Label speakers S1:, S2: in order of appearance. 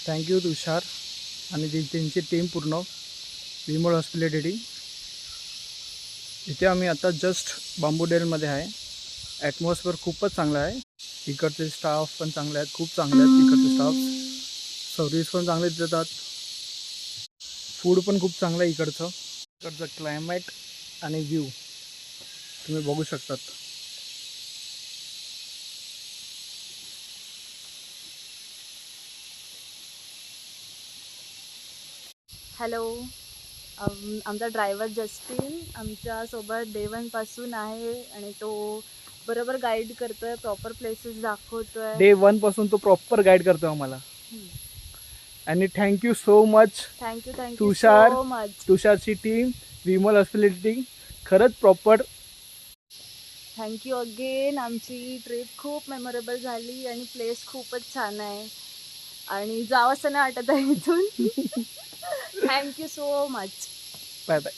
S1: Thank you तुषार आणि त्यांची team पूर्ण विमोल हॉस्पिटॅलिटी. इथे आम्ही आता जस्ट बांबू डेलमध्ये आहे. ॲटमॉस्फिअर खूपच चांगला आहे. इकडचे स्टाफ पण चांगले आहेत, खूप चांगले आहेत इकडचे स्टाफ. सर्व्हिस पण चांगले देतात. फूड पण खूप चांगलं आहे इकडचं. इकडचं क्लायमेट आणि व्ह्यू तुम्ही बघू शकतात.
S2: हॅलो, आमचा ड्रायव्हर जस्टिन आमच्यासोबत डे 1 पासून आहे आणि तो बरोबर गाईड करतोय, प्रॉपर प्लेसेस दाखवतोय.
S1: डे 1 पासून तो प्रॉपर गाईड करतो आम्हाला. आणि thank you so much
S2: thank you
S1: Tushar,
S2: so much.
S1: तुषारची टीम, विमल हॉस्पिटॅलिटी. खरंच प्रॉपर
S2: थँक्यू अगेन. आमची ट्रिप खूप मेमोरेबल झाली आणि प्लेस खूपच छान आहे आणि जावंसं नाही वाटत आहे इथून. Thank you so much.
S1: Bye bye.